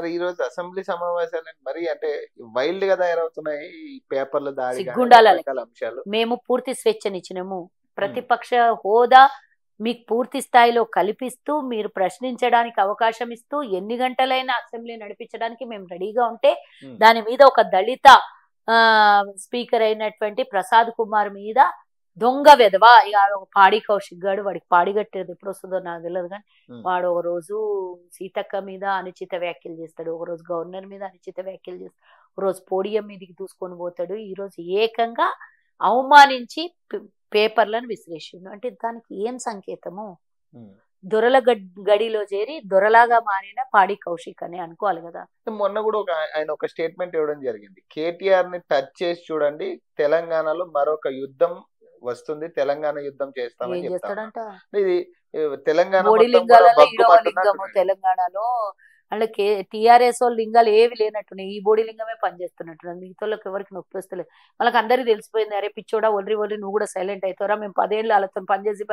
మరి ఈ రోజు అసెంబ్లీ సమావేశాలు మరి అంటే వైల్డ్ గా తయారవుతున్నాయి ఈ పేపర్ల దాడి కానీ సిగ్గుండాలి రకరకాల అంశాలు. మేము పూర్తి స్వేచ్ఛనిచ్చినాము, ప్రతిపక్ష హోదా మీకు పూర్తి స్థాయిలో కల్పిస్తూ మీరు ప్రశ్నించడానికి అవకాశం ఇస్తూ ఎన్ని గంటలైనా అసెంబ్లీ నడిపించడానికి మేము రెడీగా ఉంటే దాని మీద ఒక దళిత స్పీకర్ అయినటువంటి ప్రసాద్ కుమార్ మీద దొంగ వెధవా పాడి కౌశిక్ గాడు, వాడికి పాడి కట్టేది ఎప్పుడు వస్తుందో నాకు తెలియదు, కానీ వాడు ఒక రోజు సీతక్క మీద అనుచిత వ్యాఖ్యలు చేస్తాడు, ఒక రోజు గవర్నర్ మీద అనుచిత వ్యాఖ్యలు చేస్తాడు, ఒక రోజు పోడియం మీదకి దూసుకొని పోతాడు, ఈ రోజు ఏకంగా అవమానించి పేపర్లను విశ్లేషించు. అంటే దానికి ఏం సంకేతము? దొరల గడిలో చేరి దొరలాగా మారిన పాడి కౌశిక్ అని అనుకోవాలి కదా. మొన్న కూడా ఆయన ఒక స్టేట్మెంట్ ఇవ్వడం జరిగింది, కేటీఆర్ ని టచ్ చేసి చూడండి, తెలంగాణలో మరొక యుద్ధం వస్తుంది, తెలంగాణ యుద్ధం చేస్తామని చెప్తాడంట. ఇది తెలంగాణ తెలంగాణలో అంటే టీఆర్ఎస్ వాళ్ళు లింగాలు ఏవి లేనట్టున్నాయి, ఈ బోడీ లింగమే పనిచేస్తున్నట్టున్నది, మిగతాళ్ళకి ఎవరికి నొప్పి వస్తలేదు. వాళ్ళకి అందరికీ తెలిసిపోయింది, అరే పిచ్చోడా ఒర్రి నువ్వు కూడా సైలెంట్ అవుతారా, మేము 10 ఏళ్ళు వాళ్ళతో పనిచేసి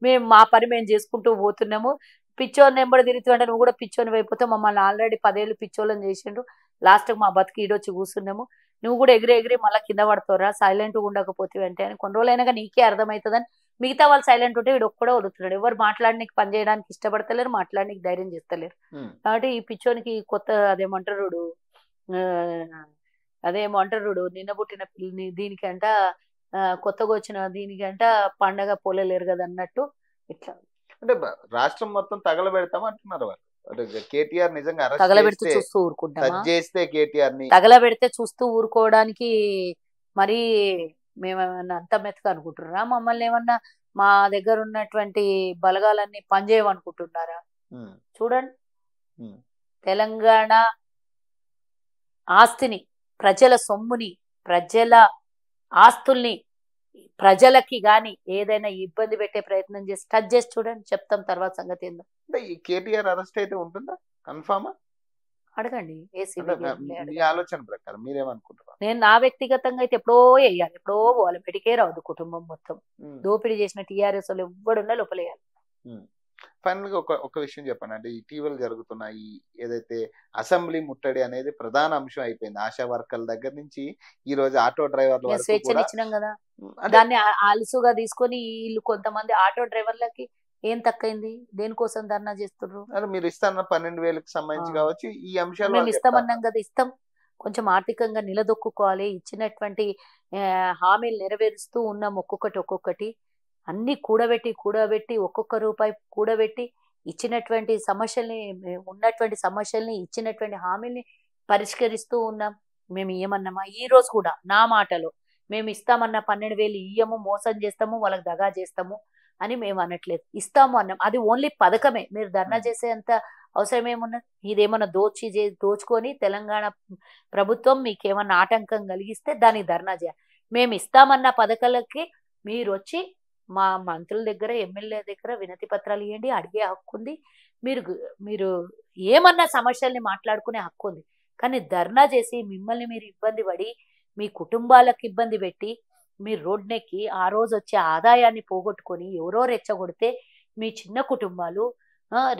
మేము మా పని మేము చేసుకుంటూ పోతున్నాము, పిచ్చోని నెంబడి తిరుగుతుంటే నువ్వు కూడా పిచ్చోని అయిపోతే మమ్మల్ని ఆల్రెడీ 10 ఏళ్ళు పిచ్చోళ్ళని చేసిండ్రు, లాస్ట్కి మా బతికి ఈడొచ్చి కూర్చున్నాము, నువ్వు కూడా ఎగిరి మళ్ళీ కింద పడతారా సైలెంట్గా ఉండకపోతే అంటే అని కొన్ని రోజులైనాక నీకే అర్థమవుతుందని మిగతా వాళ్ళు సైలెంట్ ఉంటే వీడు ఒక్కడే వదులుతున్నాడు, ఎవరు మాట్లాడడానికి పని చేయడానికి ఇష్టపడతలేరు, మాట్లాడడానికి ధైర్యం చేస్తలేరు. కాబట్టి ఈ పిచ్చోనికి కొత్త అదేమంటారు నిన్న పుట్టిన పిల్లని దీనికంట కొత్తగా వచ్చిన దీనికంట పండగ పోలేలేరు కదా అన్నట్టు ఇట్లా అంటే రాష్ట్రం మొత్తం తగలబెడతాం అంటున్నారు వాళ్ళు. కేటీఆర్ నిజంగా తగలబెడితే చూస్తూ ఊరుకుంటాం, తగలబెడితే చూస్తూ ఊరుకోవడానికి మరి మేమేమన్నా అంత మెత్తగా అనుకుంటున్నారా? మమ్మల్ని ఏమన్నా మా దగ్గర ఉన్నటువంటి బలగాలన్నీ పనిచేయమనుకుంటున్నారా? చూడండి, తెలంగాణ ఆస్తిని, ప్రజల సొమ్ముని, ప్రజల ఆస్తుల్ని ప్రజలకి గాని ఏదైనా ఇబ్బంది పెట్టే ప్రయత్నం చేసి టచ్ చేసి చూడండి, చెప్తాం తర్వాత సంగతి ఏందో. ఈ కేటీఆర్ అరెస్ట్ అయితే ఉంటుందా కన్ఫర్మా? అడగండి ఆలోచన ప్రకారం మీరేమనుకుంటున్నారు? నేను నా వ్యక్తిగతంగా అయితే ఎప్పుడో వేయాలి, ఎప్పుడో పోవాలి, పెడికే రావద్దు కుటుంబం మొత్తం. దోపిడీ చేసిన టీఆర్ఎస్ వాళ్ళు ఎవ్వడున్నా లోపలేయాలి. ఫైనల్ గా ఒక విషయం చెప్పండి, అంటే ఇటీవల జరుగుతున్న ఈ ఏదైతే అసెంబ్లీ ముట్టడి అనేది ప్రధాన అంశం అయిపోయింది. ఆశా వర్కర్ల దగ్గర నుంచి ఈ రోజు ఆటో డ్రైవర్ల స్వేచ్ఛనిచ్చినాం కదా, దాన్ని అలుసుగా తీసుకొని వీళ్ళు కొంతమంది ఆటో డ్రైవర్లకి ఏం తక్కువైంది, దేనికోసం ధర్నా చేస్తున్నారు? మీరు ఇస్తాన్న 12,000కి సంబంధించి కావచ్చు ఈ అంశాలు మేము ఇస్తామన్నాం కదా, ఇస్తాం. కొంచెం ఆర్థికంగా నిలదొక్కుకోవాలి, ఇచ్చినటువంటి హామీలు నెరవేరుస్తూ ఉన్నాం, ఒక్కొక్కటి అన్ని కూడబెట్టి ఒక్కొక్క రూపాయి కూడబెట్టి ఇచ్చినటువంటి ఉన్నటువంటి సమస్యల్ని ఇచ్చినటువంటి హామీల్ని పరిష్కరిస్తూ ఉన్నాం. మేము ఏమన్నామా ఈ రోజు కూడా నా మాటలో మేము ఇస్తామన్న 12,000 ఇయ్యము, మోసం చేస్తాము, వాళ్ళకి దగా చేస్తాము అని మేము అనట్లేదు, ఇస్తాము అన్నాం. అది ఓన్లీ పథకమే, మీరు ధర్నా చేసేంత అవసరం ఏమున్నది? ఇదేమన్నా దోచుకొని తెలంగాణ ప్రభుత్వం మీకేమన్నా ఆటంకం కలిగిస్తే దానికి ధర్నా చేయాలి. మేము ఇస్తామన్న పథకాలకి మీరు వచ్చి మా మంత్రుల దగ్గర ఎమ్మెల్యే దగ్గర వినతి పత్రాలు ఇవ్వండి, అడిగే హక్కు ఉంది, మీరు ఏమన్నా సమస్యల్ని మాట్లాడుకునే హక్కు ఉంది. కానీ ధర్నా చేసి మిమ్మల్ని మీరు ఇబ్బంది పడి మీ కుటుంబాలకు ఇబ్బంది పెట్టి మీరు రోడ్నెక్కి ఆ రోజు వచ్చే ఆదాయాన్ని పోగొట్టుకొని ఎవరో రెచ్చగొడితే మీ చిన్న కుటుంబాలు,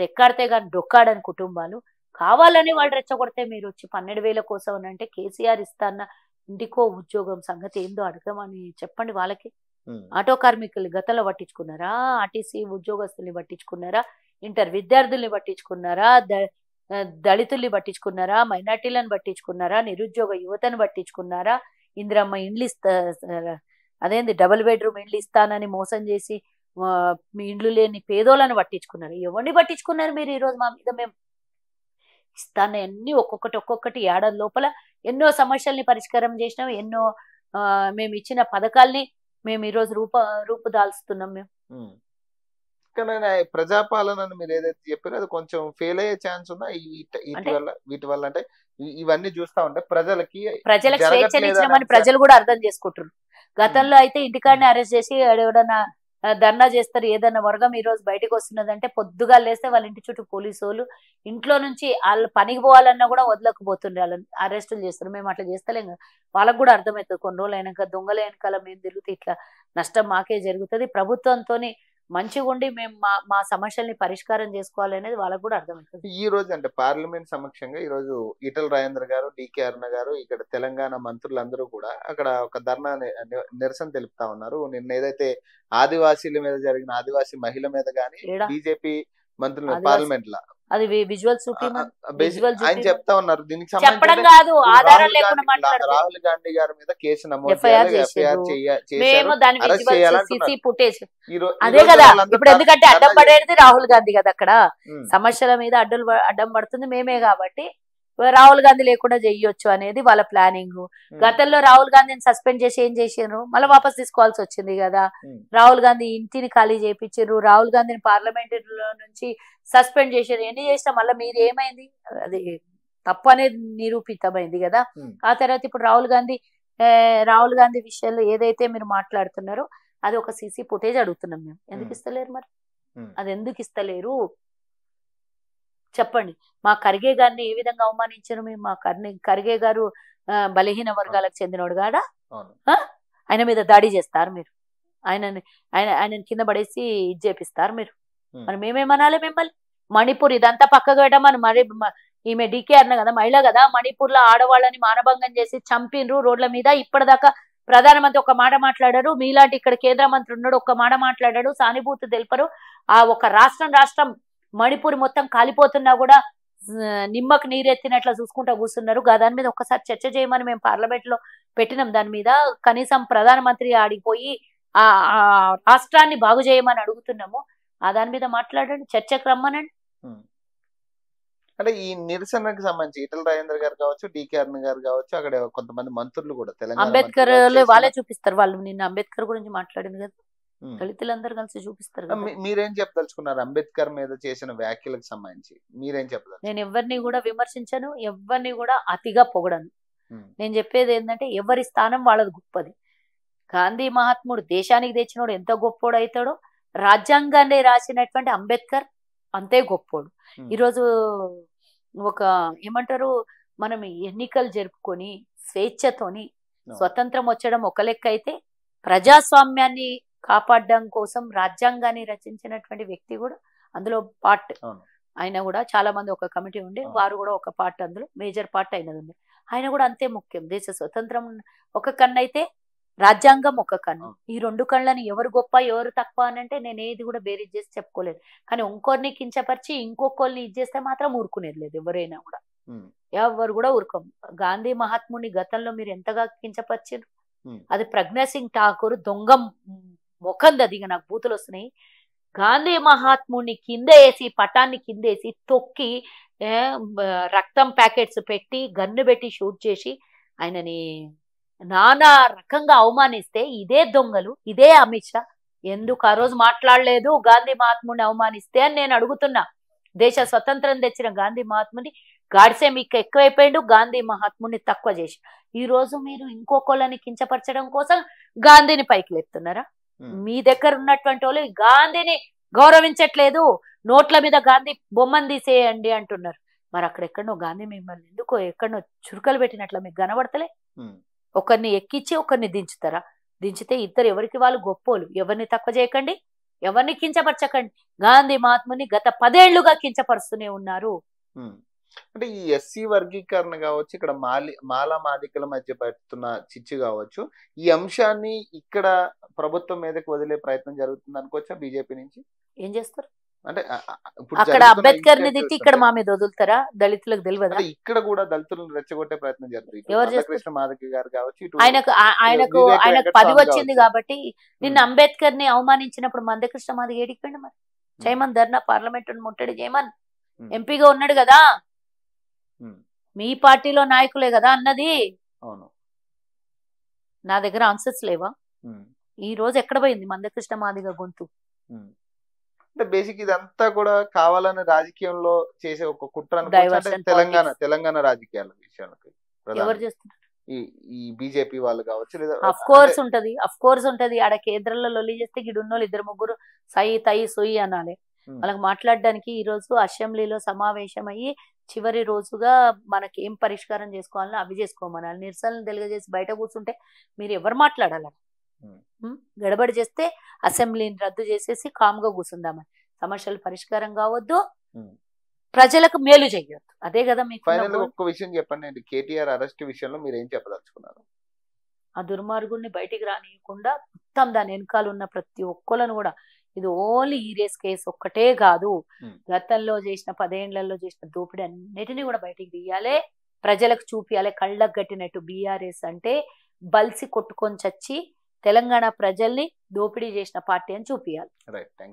రెక్కాడితే కానీ డొక్కాడని కుటుంబాలు కావాలని వాళ్ళు రెచ్చగొడితే మీరు వచ్చి 12,000 కోసం అని అంటే కేసీఆర్ ఇస్తాన్న ఇంటికో ఉద్యోగం సంగతి ఏందో అడగమని చెప్పండి వాళ్ళకి. ఆటో కార్మికుల్ని గతంలో పట్టించుకున్నారా? ఆర్టీసీ ఉద్యోగస్తుల్ని పట్టించుకున్నారా? ఇంటర్ విద్యార్థుల్ని పట్టించుకున్నారా? దళితుల్ని పట్టించుకున్నారా? మైనార్టీలను పట్టించుకున్నారా? నిరుద్యోగ యువతను పట్టించుకున్నారా? ఇందిరమ్మ ఇండ్లు అదేంది డబుల్ బెడ్రూమ్ ఇండ్లు ఇస్తానని మోసం చేసి మీ ఇండ్లు లేని పేదోళ్ళని పట్టించుకున్నారు. ఎవరిని పట్టించుకున్నారు మీరు? ఈరోజు మా మీద మేము ఇస్తాను అన్ని ఒక్కొక్కటి ఏడాది లోపల ఎన్నో సమస్యల్ని పరిష్కారం చేసినాం, ఎన్నో మేము ఇచ్చిన పథకాల్ని మేము ఈరోజు రూపుదాల్చుతున్నాం. మేము కానీ ప్రజాపాలనని మీరు ఏదైతే చెప్పారో అది కొంచెం ఫెయిల్ అయ్యే ఛాన్స్ ఉందా వీటి వల్ల? అంటే ఇవన్నీ చూస్తా ఉంటే ప్రజలకు స్వేచ్ఛనిచ్చినామని ప్రజలు కూడా అర్థం చేసుకుంటారు. గతంలో అయితే ఇంటికాడనే అరెస్ట్ చేసి ఎవడన్నా ధర్నా చేస్తారు, ఏదన్నా వర్గం ఈ రోజు బయటకు వస్తున్నదంటే పొద్దుగా లేస్తే వాళ్ళ ఇంటి చుట్టూ పోలీసు వాళ్ళు ఇంట్లో నుంచి వాళ్ళు పనికి పోవాలన్నా కూడా వదలకపోతుండే, వాళ్ళని అరెస్టులు చేస్తారు. మేము అట్లా చేస్తలేం కదా, వాళ్ళకు కూడా అర్థమవుతుంది. కొన్ని రోజులు అయినాక దొంగల వెనకాల మేము తిరిగితే ఇట్లా నష్టం మాకే జరుగుతుంది. ప్రభుత్వంతో మంచిగా ఉండి మేము మా సమస్యల్ని పరిష్కారం చేసుకోవాలి అనేది వాళ్ళకు కూడా అర్థమవుతుంది. ఈ రోజు అంటే పార్లమెంట్ సమక్షంగా ఈ రోజు ఈటల రాజేందర్ గారు, డికే అరుణ గారు, ఇక్కడ తెలంగాణ మంత్రులందరూ కూడా అక్కడ ఒక ధర్నా నిరసన తెలుపుతా ఉన్నారు. నిన్న ఏదైతే ఆదివాసీల మీద జరిగిన ఆదివాసీ మహిళ మీద గానీ బీజేపీ మంత్రులు పార్లమెంట్ లా అది విజువల్స్ ఆయన చెప్తా ఉన్నారు. దీనికి చెప్పడం కాదు, ఆధారం లేకుండా మాట్లాడుతున్నారు. రాహుల్ గాంధీ గారి మీద కేసు నమోదు చేయాలి, ఎఫ్ఐఆర్ చేయాలి. అదే కదా ఇప్పుడు, ఎందుకంటే అడ్డం పడేది రాహుల్ గాంధీ కదా, అక్కడ సమస్యల మీద అడ్డం పడుతుంది మేమే కాబట్టి రాహుల్ గాంధీ లేకుండా చెయ్యొచ్చు అనేది వాళ్ళ ప్లానింగ్. గతంలో రాహుల్ గాంధీని సస్పెండ్ చేసి ఏం చేసారు, మళ్ళీ వాపస్ తీసుకోవాల్సి వచ్చింది కదా. రాహుల్ గాంధీ ఇంటిని ఖాళీ చేయించారు, రాహుల్ గాంధీని పార్లమెంట్ లో నుంచి సస్పెండ్ చేశారు. ఎన్ని చేసినా మళ్ళీ మీరు ఏమైంది, అది తప్పు అనేది నిరూపితమైంది కదా. ఆ తర్వాత ఇప్పుడు రాహుల్ గాంధీ విషయంలో ఏదైతే మీరు మాట్లాడుతున్నారో అది ఒక సీసీ ఫుటేజ్ అడుగుతున్నాం మేము. ఎందుకు ఇస్తలేరు మరి, అది ఎందుకు ఇస్తలేరు చెప్పండి. మా ఖర్గే గారిని ఏ విధంగా అవమానించారు మేము. మా ఖర్గే గారు బలహీన వర్గాలకు చెందినోడు కాడా, ఆయన మీద దాడి చేస్తారు మీరు, ఆయన కింద పడేసి ఇది చేపిస్తారు మీరు. మరి మేమేమనాలి మిమ్మల్ని? మణిపూర్ ఇదంతా పక్కకు పెట్టమని, మరి ఈమె డీకే అన్న కదా, మహిళ కదా, మణిపూర్ లో ఆడవాళ్ళని మానభంగం చేసి చంపిన్రు రోడ్ల మీద. ఇప్పటిదాకా ప్రధానమంత్రి ఒక మాట మాట్లాడారు, మీలాంటి ఇక్కడ కేంద్ర మంత్రి ఉన్నాడు ఒక్క మాట మాట్లాడాడు, సానుభూతి తెలుపరు. ఆ ఒక రాష్ట్రం మణిపూర్ మొత్తం కాలిపోతున్నా కూడా నిమ్మకు నీరెత్తినట్లు చూసుకుంటా కూర్చున్నారు. దాని మీద ఒక్కసారి చర్చ చేయమని మేము పార్లమెంట్ లో పెట్టినాం. దాని మీద కనీసం ప్రధానమంత్రి ఆడిపోయి ఆ రాష్ట్రాన్ని బాగు చేయమని అడుగుతున్నాము. దాని మీద మాట్లాడండి, చర్చకు రమ్మనండి. అంటే ఈ నిరసనకు సంబంధించి ఈటల రాజేందర్ గారు కావచ్చు, డికే అరుణ గారు కావచ్చు, అక్కడ కొంతమంది మంత్రులు కూడా తెలంగాణ అంబేద్కర్ వాళ్ళే చూపిస్తారు. వాళ్ళు నిన్న అంబేద్కర్ గురించి మాట్లాడింది కదా, దళితులందరూ కలిసి చూపిస్తారు. మీరేం చెప్పదలుచుకున్నారు అంబేద్కర్ మీద చేసిన వ్యాఖ్యలకు సంబంధించి? మీరేం చెప్పదలు? నేను ఎవరిని కూడా విమర్శించను, ఎవరిని కూడా అతిగా పొగడను. నేను చెప్పేది ఏంటంటే ఎవరి స్థానం వాళ్ళది గొప్పది. గాంధీ మహాత్ముడు దేశానికి తెచ్చినోడు ఎంత గొప్పోడు అవుతాడో, రాజ్యాంగాన్ని రాసినటువంటి అంబేద్కర్ అంతే గొప్పోడు. ఈరోజు ఒక ఏమంటారు, మనం ఎన్నికలు జరుపుకొని స్వేచ్ఛతోని స్వతంత్రం వచ్చడం ఒక లెక్క అయితే, ప్రజాస్వామ్యాన్ని కాపాడడం కోసం రాజ్యాంగాన్ని రచించినటువంటి వ్యక్తి కూడా అందులో పార్ట్. ఆయన కూడా చాలా మంది ఒక కమిటీ ఉండే, వారు కూడా ఒక పార్ట్, అందులో మేజర్ పార్ట్ అయినది ఉంది. ఆయన కూడా అంతే ముఖ్యం. దేశ స్వతంత్రం ఒక కన్ను అయితే రాజ్యాంగం ఒక కన్ను. ఈ రెండు కళ్ళని ఎవరు గొప్ప ఎవరు తక్కువ అని అంటే నేను ఏది కూడా బేరీజ్ చేసి చెప్పుకోలేదు. కానీ ఇంకొన్ని కించపరిచి ఇంకొకరిని ఇది చేస్తే మాత్రం ఊరుకునేది లేదు. ఎవరైనా కూడా ఎవరు కూడా ఊరుకోం. గాంధీ మహాత్ముని గతంలో మీరు ఎంతగా కించపరిచారు. అది ప్రజ్ఞాసింగ్ ఠాకూర్ దొంగ మొఖంది, అది నాకు బూతులు వస్తున్నాయి. గాంధీ మహాత్ముని కింద వేసి, పటాన్ని కింద వేసి తొక్కి రక్తం ప్యాకెట్స్ పెట్టి గన్ను పెట్టి షూట్ చేసి ఆయనని నానా రకంగా అవమానిస్తే ఇదే దొంగలు, ఇదే అమిత్ షా ఎందుకు ఆ రోజు మాట్లాడలేదు గాంధీ మహాత్ముని అవమానిస్తే అని నేను అడుగుతున్నా. దేశ స్వతంత్రం తెచ్చిన గాంధీ మహాత్ముని గాడ్సే మీకు ఎక్కువైపోయిండు, గాంధీ మహాత్ముని తక్కువ చేసి ఈ రోజు మీరు ఇంకొకళ్ళని కించపరచడం కోసం గాంధీని పైకి లేపుతున్నారా? మీ దగ్గర ఉన్నటువంటి వాళ్ళు గాంధీని గౌరవించట్లేదు, నోట్ల మీద గాంధీ బొమ్మను తీసేయండి అంటున్నారు. మరి అక్కడెక్కడో గాంధీ మిమ్మల్ని ఎందుకో ఎక్కడో చురుకలు పెట్టినట్ల మీకు కనబడతలే. ఒకరిని ఎక్కించి ఒకరిని దించుతారా? దించితే ఇద్దరు ఎవరికి వాళ్ళు గొప్పోలు. ఎవరిని తక్కువ చేయకండి, ఎవరిని కించపరచకండి. గాంధీ మహాత్ముని గత 10 ఏళ్లుగా కించపరుస్తూనే ఉన్నారు. అంటే ఈ ఎస్సీ వర్గీకరణ కావచ్చు, ఇక్కడ మాలా మాదికల మధ్య పెడుతున్న చిచ్చు కావచ్చు, ఈ అంశాన్ని ఇక్కడ ప్రభుత్వం మీదకి వదిలే ప్రయత్నం జరుగుతుంది అనుకోవచ్చా బీజేపీ నుంచి? ఏం చేస్తారు అంటే అక్కడ అంబేద్కర్ ని తిట్టి ఇక్కడ మా మీద వదులుతారా? దళితులకు తెలియదా? ఇక్కడ కూడా దళితులను రెచ్చగొట్టే ప్రయత్నం జరుగుతుంది. కృష్ణ మాధవి గారు కావచ్చు, ఆయనకు 10 వచ్చింది కాబట్టి నిన్న అంబేద్కర్ ని అవమానించినప్పుడు మందకృష్ణ మాదిగ ఏడికి పోయిండు? మరి చేయమని ధర్నా పార్లమెంట్ ముట్టడి చేయమని, ఎంపీగా ఉన్నాడు కదా, మీ పార్టీలో నాయకులే కదా అన్నది. నా దగ్గర ఆన్సర్స్ లేవా? ఈ రోజు ఎక్కడ పోయింది మందకృష్ణ మాదిగ గొంతు? అంటే బేసిక్ ఇదంతా కూడా కావాలని రాజకీయంలో చేసే ఒక కుట్ర. తెలంగాణ రాజకీయాల విషయానికి ఎవరు చేస్తున్నారు? ఈ బీజేపీ వాళ్ళు కావచ్చు, లేదా అఫ్ కోర్స్ ఉంటది. ఆడ కేంద్రంలో లొల్లి చేస్తే గిడున్నోళ్ళు 2-3 సై తై సొయ్యి అనాలి. వాళ్ళకి మాట్లాడడానికి ఈ రోజు అసెంబ్లీలో సమావేశం అయ్యి చివరి రోజుగా మనకి ఏం పరిష్కారం చేసుకోవాలని అవి చేసుకోమనాలి. నిరసనలు తెలియజేసి బయట కూర్చుంటే మీరు ఎవరు మాట్లాడాలి? గడబడి చేస్తే అసెంబ్లీని రద్దు చేసేసి కామ్గా కూర్చుందామని. సమస్యలు పరిష్కారం కావద్దు, ప్రజలకు మేలు చేయొద్దు. అదే కదా మీకు ఫైనల్ ఒక్క విషయం చెప్పండి, కేటీఆర్ అరెస్ట్ విషయంలో మీరు ఏం చెప్పదలుచుకున్నారు? ఆ దుర్మార్గుడిని బయటికి రానియకుండా మొత్తం దాని వెనకాల ఉన్న ప్రతి ఒక్కళ్ళను కూడా, ఇది ఓన్లీ ఈ రేస్ కేసు ఒక్కటే కాదు, గతంలో చేసిన 10 ఏళ్లలో చేసిన దోపిడీ అన్నిటినీ కూడా బయటికి తీయాలి, ప్రజలకు చూపియాలి. కళ్ళకు కట్టినట్టు బీఆర్ఎస్ అంటే బల్సి కొట్టుకొని చచ్చి తెలంగాణ ప్రజల్ని దోపిడీ చేసిన పార్టీ అని చూపియాలి. Right, thank you.